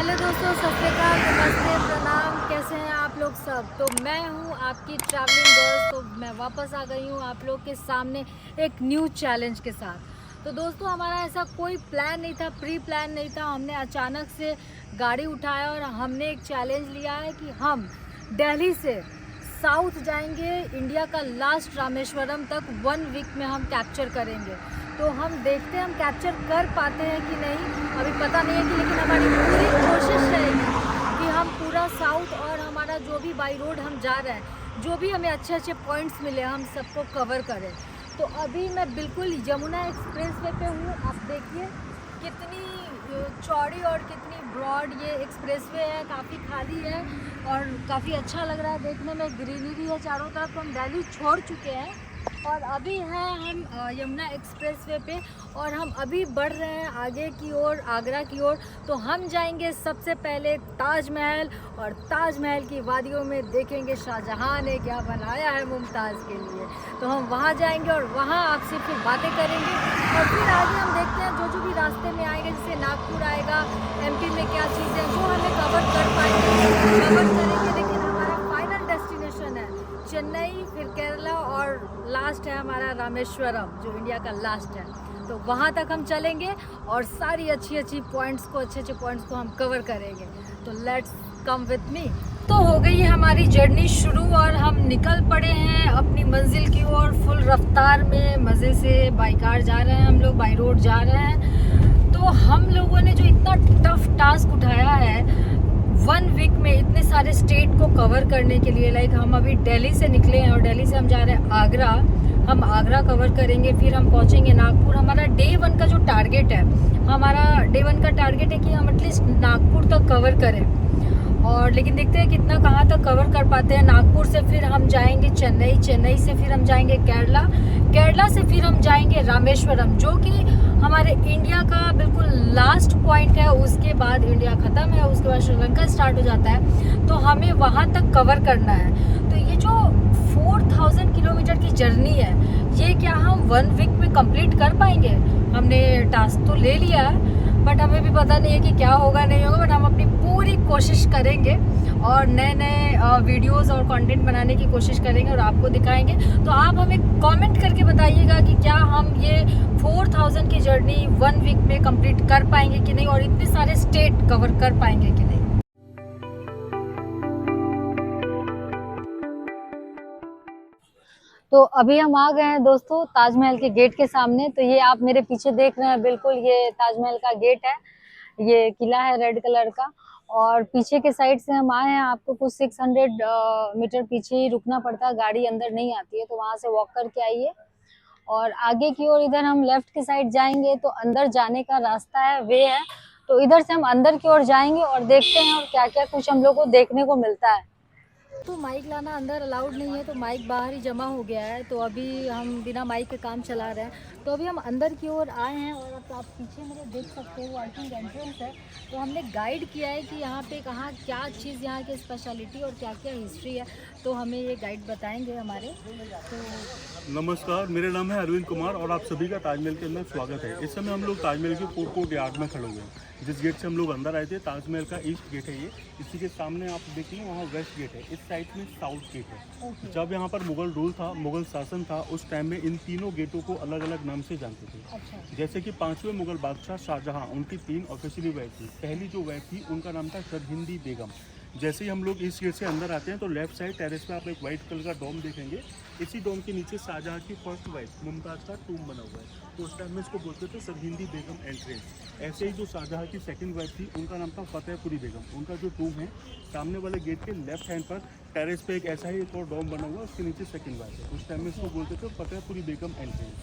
Hello दोस्तों, सत श्री अकाल, नमस्ते, प्रणाम। कैसे हैं आप लोग सब? तो मैं हूं आपकी ट्रैवलिंग गर्ल। तो मैं वापस आ गई हूं आप लोग के सामने एक न्यू चैलेंज के साथ। तो दोस्तों, हमारा ऐसा कोई प्लान नहीं था, प्री प्लान नहीं था। हमने अचानक से गाड़ी उठाया और हमने एक चैलेंज लिया है कि हम दिल्ली से साउथ जाएंगे, इंडिया का लास्ट रामेश्वरम तक 1 वीक में हम कैप्चर करेंगे। तो हम देखते हैं हम कैप्चर कर पाते हैं कि नहीं, अभी पता नहीं है कि, लेकिन हमारी पूरी कोशिश रहेगी कि हम पूरा साउथ और हमारा जो भी बाई रोड हम जा रहे हैं, जो भी हमें अच्छे अच्छे पॉइंट्स मिले, हम सबको कवर करें। तो अभी मैं बिल्कुल यमुना एक्सप्रेसवे पे हूँ। आप देखिए कितनी चौड़ी और कितनी ब्रॉड ये एक्सप्रेसवे है, काफ़ी खाली है और काफ़ी अच्छा लग रहा है देखने में। ग्रीनरी है चारों तरफ। तो हम दिल्ली छोड़ चुके हैं और अभी हैं हम यमुना एक्सप्रेसवे पे और हम अभी बढ़ रहे हैं आगे की ओर, आगरा की ओर। तो हम जाएंगे सबसे पहले ताजमहल, और ताजमहल की वादियों में देखेंगे शाहजहां ने क्या बनाया है मुमताज़ के लिए। तो हम वहाँ जाएंगे और वहाँ आपसे फिर बातें करेंगे और फिर आगे हम देखते हैं जो भी रास्ते में आएंगे। जैसे नागपुर आएगा, एमपी में क्या चीज़ें जो हमें कवर कर पाएंगे कवर करेंगे। लेकिन हमारा फाइनल डेस्टिनेशन है चेन्नई, फिर केरला और लास्ट है हमारा रामेश्वरम, जो इंडिया का लास्ट है। तो वहाँ तक हम चलेंगे और सारी अच्छी अच्छे पॉइंट्स को हम कवर करेंगे। तो लेट्स कम विथ मी। तो हो गई है हमारी जर्नी शुरू और हम निकल पड़े हैं अपनी मंजिल की ओर फुल रफ्तार में। मज़े से बाई कार जा रहे हैं हम लोग, बाई रोड जा रहे हैं। तो हम लोगों ने जो इतना टफ टास्क उठाया है 1 वीक में इतने सारे स्टेट को कवर करने के लिए, लाइक हम अभी दिल्ली से निकले हैं और दिल्ली से हम जा रहे हैं आगरा। हम आगरा कवर करेंगे, फिर हम पहुंचेंगे नागपुर। हमारा डे 1 का जो टारगेट है, कि हम एटलीस्ट नागपुर तक कवर करें। और लेकिन देखते हैं कितना कहाँ तक कवर कर पाते हैं। नागपुर से फिर हम जाएंगे चेन्नई, चेन्नई से फिर हम जाएंगे केरला, केरला से फिर हम जाएंगे रामेश्वरम, जो कि हमारे इंडिया का बिल्कुल लास्ट पॉइंट है। उसके बाद इंडिया ख़त्म है, उसके बाद श्रीलंका स्टार्ट हो जाता है। तो हमें वहाँ तक कवर करना है। तो ये जो 4000 किलोमीटर की जर्नी है, ये क्या हम 1 वीक में कंप्लीट कर पाएंगे? हमने टास्क तो ले लिया है बट हमें भी पता नहीं है कि क्या होगा नहीं होगा। बट हम अपनी पूरी कोशिश करेंगे और नए नए वीडियोस और कंटेंट बनाने की कोशिश करेंगे और आपको दिखाएंगे। तो आप हमें कमेंट करके बताइएगा कि क्या हम ये 4000 की जर्नी 1 वीक में कंप्लीट कर पाएंगे कि नहीं, और इतने सारे स्टेट कवर कर पाएंगे कि नहीं। तो अभी हम आ गए हैं दोस्तों ताजमहल के गेट के सामने। तो ये आप मेरे पीछे देख रहे हैं, बिल्कुल ये ताजमहल का गेट है। ये किला है रेड कलर का और पीछे के साइड से हम आए हैं। आपको कुछ 600 मीटर पीछे ही रुकना पड़ता है, गाड़ी अंदर नहीं आती है। तो वहां से वॉक करके आइए और आगे की ओर इधर हम लेफ्ट के साइड जाएंगे तो अंदर जाने का रास्ता है, वे है। तो इधर से हम अंदर की ओर जाएंगे और देखते हैं और क्या क्या कुछ हम लोग को देखने को मिलता है। तो माइक लाना अंदर अलाउड नहीं है, तो माइक बाहर ही जमा हो गया है। तो अभी हम बिना माइक के काम चला रहे हैं। तो अभी हम अंदर की ओर आए हैं और अब आप पीछे मेरे देख सकते हो, आई थिंक एंट्रेंस है। तो हमने गाइड किया है कि यहाँ पे कहाँ क्या चीज़, यहाँ की स्पेशलिटी और क्या क्या हिस्ट्री है। तो हमें ये गाइड बताएंगे हमारे। तो नमस्कार, मेरा नाम है अरविंद कुमार और आप सभी का ताजमहल के अंदर स्वागत है। इस समय हम लोग ताजमहल के फूड कोर्ट यार्ड में खड़े हुए हैं। जिस गेट से हम लोग अंदर आए थे, ताजमहल का ईस्ट गेट है ये। इसी के सामने आप देखिए वहाँ वेस्ट गेट है, इस साइड में साउथ गेट है। जब यहाँ पर मुगल रूल था, मुगल शासन था, उस टाइम में इन तीनों गेटों को अलग अलग नाम से जानते थे। जैसे कि 5वें मुगल बादशाह शाहजहां, उनकी 3 ऑफिशियली वाइफ थी। पहली जो वाइफ थी उनका नाम था सरहिंदी बेगम। जैसे ही हम लोग इस गेट से अंदर आते हैं तो लेफ्ट साइड टेरेस पे आप एक वाइट कलर का डोम देखेंगे। इसी डोम के नीचे शाहजहां की फर्स्ट वाइफ मुमताज़ का टूम बना हुआ है। तो उस टाइम में इसको बोलते थे सरहिंदी बेगम एंट्रेंस। ऐसे ही जो शाहजहां की सेकंड वाइफ थी उनका नाम था फतेहपुरी बेगम। उनका जो टूम है सामने वाले गेट के लेफ्ट हैंड पर टेरेस पे एक ऐसा ही एक और डोम बना हुआ है, उसके नीचे सेकंड वाइफ है। उस टाइम में इसको बोलते थे फतेहपुरी बेगम एंट्रेंस।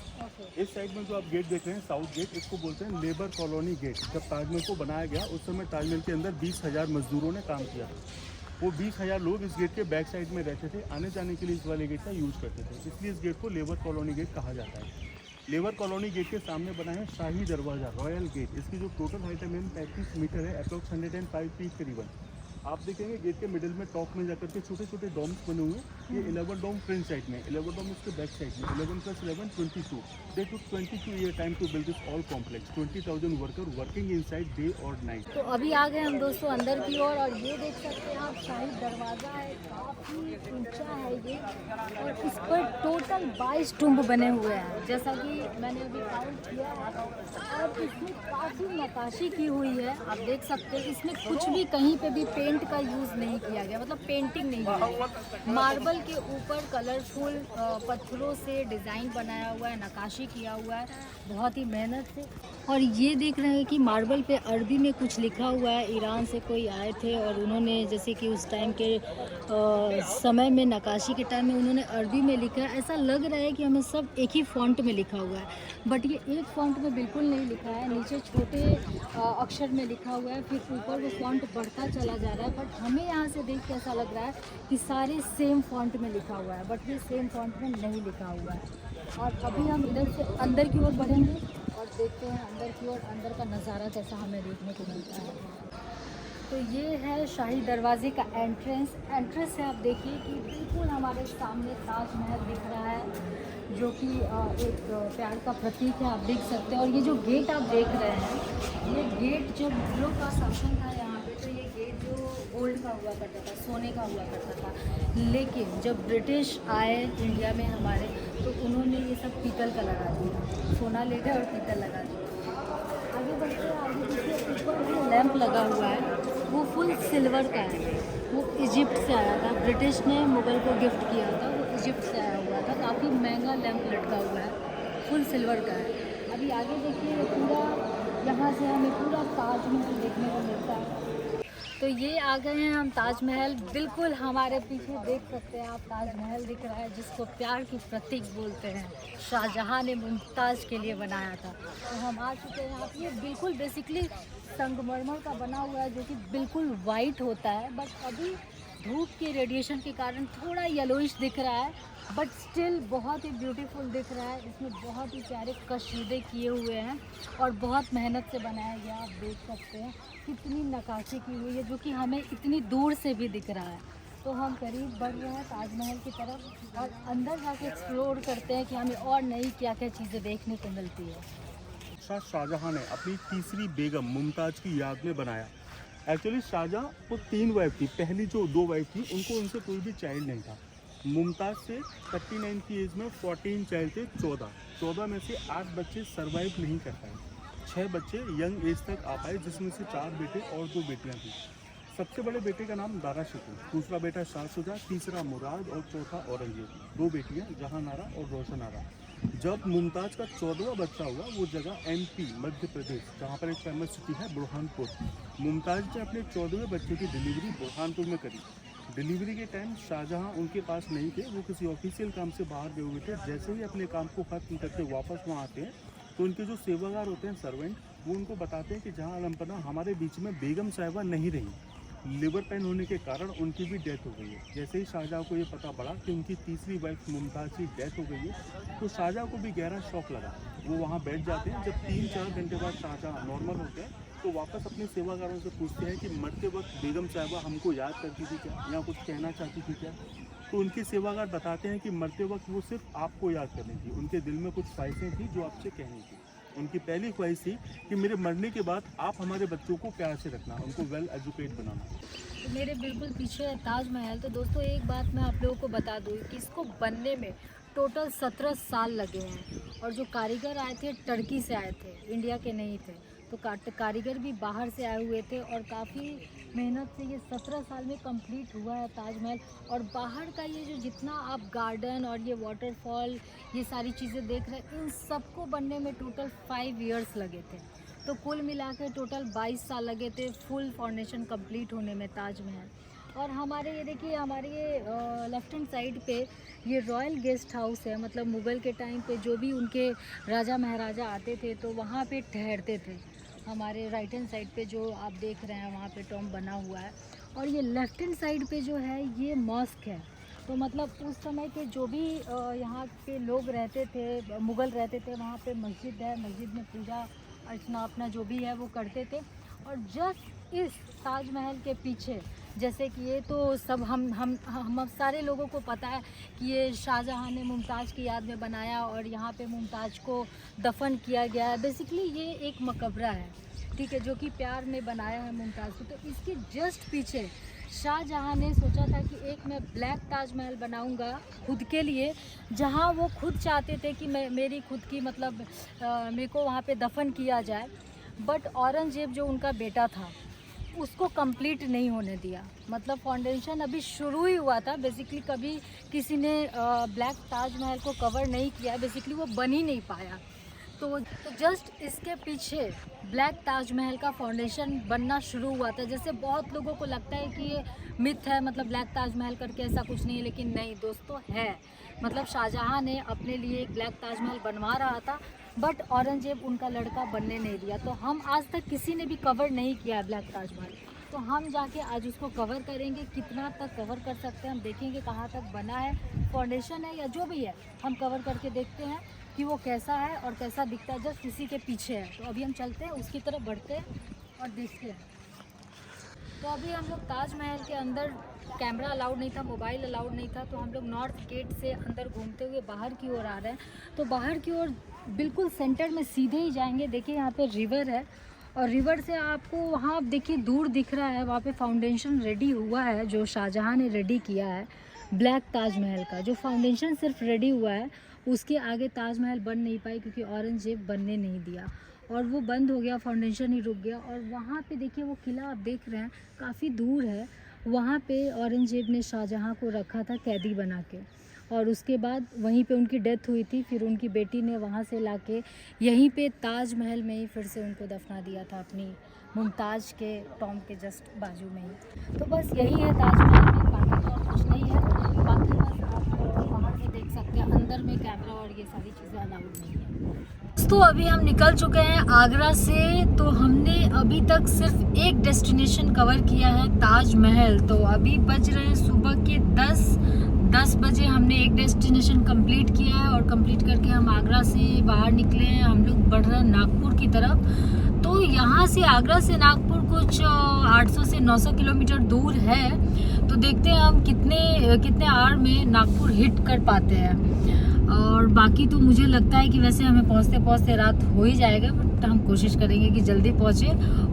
इस साइड में जो आप गेट देख रहे हैं साउथ गेट, इसको बोलते हैं लेबर कॉलोनी गेट। जब ताजमहल को बनाया गया उस समय ताजमहल के अंदर 20,000 मजदूरों ने काम किया था। वो 20,000 लोग इस गेट के बैक साइड में रहते थे, आने जाने के लिए इस वाले गेट का यूज़ करते थे। इसलिए इस गेट को लेबर कॉलोनी गेट कहा जाता है। लेबर कॉलोनी गेट के सामने बना है शाही दरवाज़ा, रॉयल गेट। इसकी जो टोटल हाइट है मैम 35 मीटर है, अप्रोक्स 105 फीट करीबन। आप देखेंगे गेट के मिडिल में टॉप में जाकर के छोटे छोटे डॉम्स बने हुए हैं। ये 11 डॉम फ्रंट साइड में, 11 डॉम उसके बैक साइड में, 11 + 11 22। They took 22 year time to build this all complex. 20,000 worker working inside day और नाइट। तो अभी आ गए हम दोस्तों अंदर की ओर और ये देख सकते हैं आप शाही दरवाज़ा है, काफ़ी ऊंचा है ये और इस पर टोटल 22 टुम्ब बने हुए हैं जैसा कि मैंने अभी काउंट किया है। और इसमें काफ़ी नक्काशी की हुई है, आप देख सकते हैं। इसमें कुछ भी कहीं पे भी पेंट का यूज़ नहीं किया गया, मतलब पेंटिंग नहीं किया गया। मार्बल के ऊपर कलरफुल पत्थरों से डिज़ाइन बनाया हुआ है, नक्काशी किया हुआ है बहुत ही मेहनत से। और ये देख रहे हैं कि मार्बल पे अरबी में कुछ लिखा हुआ है। ईरान से कोई आए थे और उन्होंने जैसे कि उस टाइम के समय में, नक्काशी के टाइम में उन्होंने अरबी में लिखा है। ऐसा लग रहा है कि हमें सब एक ही फॉन्ट में लिखा हुआ है, बट ये एक फॉन्ट में बिल्कुल नहीं लिखा है। नीचे छोटे अक्षर में लिखा हुआ है, फिर ऊपर वो फॉन्ट बढ़ता चला जा रहा है। बट हमें यहाँ से देख के ऐसा लग रहा है कि सारे सेम फॉन्ट में लिखा हुआ है, बट ये सेम फॉन्ट में नहीं लिखा हुआ है। और अभी हम इधर से अंदर की ओर बढ़ेंगे और देखते हैं अंदर की ओर, अंदर का नज़ारा कैसा हमें देखने को मिलता है। तो ये है शाही दरवाजे का एंट्रेंस है। आप देखिए कि बिल्कुल हमारे सामने ताजमहल दिख रहा है जो कि एक प्यार का प्रतीक है, आप देख सकते हैं। और ये जो गेट आप देख रहे हैं, ये गेट जब मुगलों का शासन था यहाँ पे, तो ये गेट जो गोल्ड का हुआ करता था, सोने का हुआ करता था। लेकिन जब ब्रिटिश आए इंडिया में हमारे, तो उन्होंने ये सब पीतल का लगा दिया, सोना ले गए और पीतल लगा दिया। आगे बढ़ते हैं, आगे देखिए ऊपर जो लैंप लगा हुआ है वो फुल सिल्वर का है। वो इजिप्ट से आया था, ब्रिटिश ने मुगल को गिफ्ट किया था, वो इजिप्ट से आया हुआ था। काफ़ी महंगा लैंप लटका हुआ है, फुल सिल्वर का है। अभी आगे देखिए पूरा, यहाँ से हमें पूरा ताजमहल देखने को मिलता है। तो ये आ गए हैं हम ताजमहल, बिल्कुल हमारे पीछे देख सकते हैं आप, ताजमहल दिख रहा है जिसको प्यार की प्रतीक बोलते हैं। शाहजहां ने मुमताज़ के लिए बनाया था। तो हम आ चुके हैं यहाँ पे। ये बिल्कुल बेसिकली संगमरमर का बना हुआ है जो कि बिल्कुल वाइट होता है, बट अभी धूप के रेडिएशन के कारण थोड़ा येलोइश दिख रहा है, बट स्टिल बहुत ही ब्यूटीफुल दिख रहा है। इसमें बहुत ही प्यारे कशीदे किए हुए हैं और बहुत मेहनत से बनाया गया। आप देख सकते हैं कितनी नक्काशी की हुई है जो कि हमें इतनी दूर से भी दिख रहा है। तो हम करीब बढ़ रहे हैं ताजमहल की तरफ और अंदर जाके एक्सप्लोर करते हैं कि हमें और नई क्या क्या चीज़ें देखने को मिलती है। शाहजहां ने अपनी तीसरी बेगम मुमताज़ की याद में बनाया। एक्चुअली शाहजहां को 3 वाइफ थी, पहली जो 2 वाइफ थी उनको, उनसे कोई भी चाइल्ड नहीं था। मुमताज़ से 39 की एज में 14 चाइल्ड थे, 14 में से 8 बच्चे सर्वाइव नहीं कर पाए। 6 बच्चे यंग एज तक आ पाए, जिसमें से 4 बेटे और 2 बेटियां थी। सबसे बड़े बेटे का नाम दारा शिकोह, दूसरा बेटा शाह शुजा, तीसरा मुराद और चौथा औरंगजेब। 2 बेटियां जहां नारा और रोशन आरा। जब मुमताज़ का 14वां बच्चा हुआ, वो जगह MP मध्य प्रदेश, जहाँ पर एक फेमस सिटी है बुरहानपुर। मुमताज़ ने अपने 14वें बच्चे की डिलीवरी बुरहानपुर में करी। डिलीवरी के टाइम शाहजहां उनके पास नहीं थे, वो किसी ऑफिशियल काम से बाहर गए हुए थे। जैसे ही अपने काम को खत्म करके वापस वहाँ आते हैं, तो उनके जो सेवागार होते हैं, सर्वेंट, वो उनको बताते हैं कि जहाँ अलमपना हमारे बीच में बेगम साहिबा नहीं रही, लिवर पेन होने के कारण उनकी भी डेथ हो गई है। जैसे ही शाहजहां को ये पता पड़ा कि उनकी तीसरी वाइफ मुमताज़ की डेथ हो गई है, तो शाहजहां को भी गहरा शौक लगा। वो वहाँ बैठ जाते हैं। जब 3-4 घंटे बाद शाहजहां नॉर्मल होते हैं, तो वापस अपने सेवागारों से पूछते हैं कि मरते वक्त बेगम साहिबा हमको याद करती थी क्या, या कुछ कहना चाहती थी क्या। तो उनके सेवागार बताते हैं कि मरते वक्त वो सिर्फ आपको याद करनी थी, उनके दिल में कुछ ख्वाहिशें थी जो आपसे कहनी थी। उनकी पहली ख्वाहिश थी कि मेरे मरने के बाद आप हमारे बच्चों को प्यार से रखना, उनको वेल एजुकेट बनाना। तो मेरे बिल्कुल पीछे है ताजमहल। तो दोस्तों एक बात मैं आप लोगों को बता दूँ कि इसको बनने में टोटल 17 साल लगे हैं। और जो कारीगर आए थे टर्की से आए थे, इंडिया के नहीं थे। तो कारीगर भी बाहर से आए हुए थे और काफ़ी मेहनत से ये 17 साल में कंप्लीट हुआ है ताजमहल। और बाहर का ये जो जितना आप गार्डन और ये वाटरफॉल, ये सारी चीज़ें देख रहे हैं, इन सबको बनने में टोटल 5 इयर्स लगे थे। तो कुल मिलाकर टोटल 22 साल लगे थे फुल फाउंडेशन कंप्लीट होने में ताजमहल। और हमारे ये देखिए, हमारे ये लेफ्ट हैंड साइड पे ये रॉयल गेस्ट हाउस है। मतलब मुग़ल के टाइम पे जो भी उनके राजा महाराजा आते थे तो वहाँ पे ठहरते थे। हमारे राइट हैंड साइड पे जो आप देख रहे हैं वहाँ पे टॉम बना हुआ है। और ये लेफ्ट हैंड साइड पे जो है ये मॉस्क है। तो मतलब उस समय के जो भी यहाँ पे लोग रहते थे, मुग़ल रहते थे, वहाँ पे मस्जिद है। मस्जिद में पूजा अर्चना अपना जो भी है वो करते थे। और जस्ट इस ताजमहल के पीछे जैसे कि ये तो सब हम सारे लोगों को पता है कि ये शाहजहां ने मुमताज़ की याद में बनाया और यहाँ पे मुमताज़ को दफन किया गया है। बेसिकली ये एक मकबरा है, ठीक है, जो कि प्यार में बनाया है मुमताज़ को। तो इसके जस्ट पीछे शाहजहां ने सोचा था कि एक मैं ब्लैक ताजमहल बनाऊंगा खुद के लिए, जहां वो खुद चाहते थे कि मेरी खुद की मतलब मेरे को वहां पे दफन किया जाए। बट औरंगजेब जो उनका बेटा था उसको कंप्लीट नहीं होने दिया। मतलब फाउंडेशन अभी शुरू ही हुआ था, बेसिकली कभी किसी ने ब्लैक ताजमहल को कवर नहीं किया, बेसिकली वो बन ही नहीं पाया। तो जस्ट इसके पीछे ब्लैक ताजमहल का फाउंडेशन बनना शुरू हुआ था। जैसे बहुत लोगों को लगता है कि ये मिथ है, मतलब ब्लैक ताजमहल करके ऐसा कुछ नहीं है, लेकिन नहीं दोस्तों है। मतलब शाहजहां ने अपने लिए एक ब्लैक ताजमहल बनवा रहा था, बट औरंगजेब उनका लड़का बनने नहीं दिया। तो हम आज तक किसी ने भी कवर नहीं किया है ब्लैक ताजमहल, तो हम जाके आज उसको कवर करेंगे। कितना तक कवर कर सकते हैं हम देखेंगे, कहाँ तक बना है, फाउंडेशन है या जो भी है, हम कवर करके देखते हैं कि वो कैसा है और कैसा दिखता है। जस्ट इसी के पीछे है, तो अभी हम चलते हैं उसकी तरफ, बढ़ते हैं और देखते हैं। तो अभी हम लोग ताजमहल के अंदर, कैमरा अलाउड नहीं था, मोबाइल अलाउड नहीं था, तो हम लोग नॉर्थ गेट से अंदर घूमते हुए बाहर की ओर आ रहे हैं। तो बाहर की ओर बिल्कुल सेंटर में सीधे ही जाएंगे। देखिए यहाँ पे रिवर है, और रिवर से आपको वहाँ आप देखिए दूर दिख रहा है, वहाँ पे फाउंडेशन रेडी हुआ है जो शाहजहां ने रेडी किया है ब्लैक ताजमहल का। जो फाउंडेशन सिर्फ रेडी हुआ है, उसके आगे ताजमहल बन नहीं पाई क्योंकि औरंगजेब बनने नहीं दिया, और वो बंद हो गया, फाउंडेशन ही रुक गया। और वहाँ पे देखिए वो किला आप देख रहे हैं काफ़ी दूर है, वहाँ पे औरंगजेब ने शाहजहां को रखा था कैदी बना के, और उसके बाद वहीं पे उनकी डेथ हुई थी। फिर उनकी बेटी ने वहाँ से लाके यहीं पे ताजमहल में ही फिर से उनको दफना दिया था, अपनी मुमताज़ के टॉम के जस्ट बाजू में ही। तो बस यही है ताजमहल में, बाकी तो और कुछ नहीं है। बाकी बस आप बाहर से देख सकते हैं, अंदर में कैमरा और ये सारी चीज़ें अलाउड नहीं है। तो अभी हम निकल चुके हैं आगरा से। तो हमने अभी तक सिर्फ एक डेस्टिनेशन कवर किया है, ताजमहल। तो अभी बज रहे हैं सुबह के 10 बजे। हमने एक डेस्टिनेशन कंप्लीट किया है, और कंप्लीट करके हम आगरा से बाहर निकले हैं। हम लोग बढ़ रहे हैं नागपुर की तरफ। तो यहाँ से आगरा से नागपुर कुछ 800 से 900 किलोमीटर दूर है। तो देखते हैं हम कितने आवर में नागपुर हिट कर पाते हैं। और बाकी तो मुझे लगता है कि वैसे हमें पहुँचते पहुँचते रात हो ही जाएगा, बट हम कोशिश करेंगे कि जल्दी पहुँचे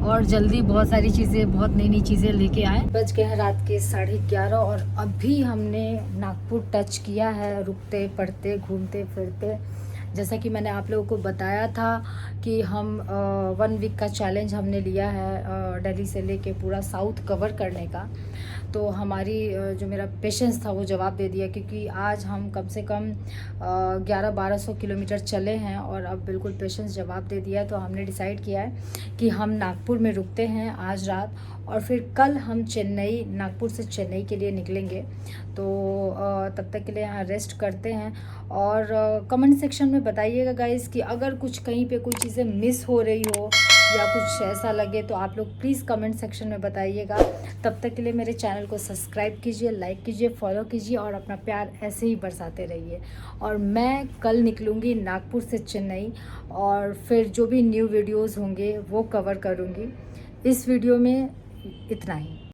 और जल्दी बहुत सारी चीज़ें, बहुत नई चीज़ें लेके आए। बज गए हैं रात के 11:30, और अभी हमने नागपुर टच किया है, रुकते पड़ते घूमते फिरते। जैसा कि मैंने आप लोगों को बताया था कि हम 1 वीक का चैलेंज हमने लिया है दिल्ली से लेके पूरा साउथ कवर करने का। तो हमारी जो मेरा पेशेंस था वो जवाब दे दिया, क्योंकि आज हम कम से कम 1100-1200 किलोमीटर चले हैं, और अब बिल्कुल पेशेंस जवाब दे दिया है। तो हमने डिसाइड किया है कि हम नागपुर में रुकते हैं आज रात, और फिर कल हम चेन्नई, नागपुर से चेन्नई के लिए निकलेंगे। तो तब तक के लिए यहाँ रेस्ट करते हैं। और कमेंट सेक्शन में बताइएगा गाइस कि अगर कुछ कहीं पे कोई चीज़ें मिस हो रही हो या कुछ ऐसा लगे, तो आप लोग प्लीज़ कमेंट सेक्शन में बताइएगा। तब तक के लिए मेरे चैनल को सब्सक्राइब कीजिए, लाइक कीजिए, फॉलो कीजिए, और अपना प्यार ऐसे ही बरसाते रहिए। और मैं कल निकलूँगी नागपुर से चेन्नई, और फिर जो भी न्यू वीडियोज़ होंगे वो कवर करूँगी। इस वीडियो में इतना ही।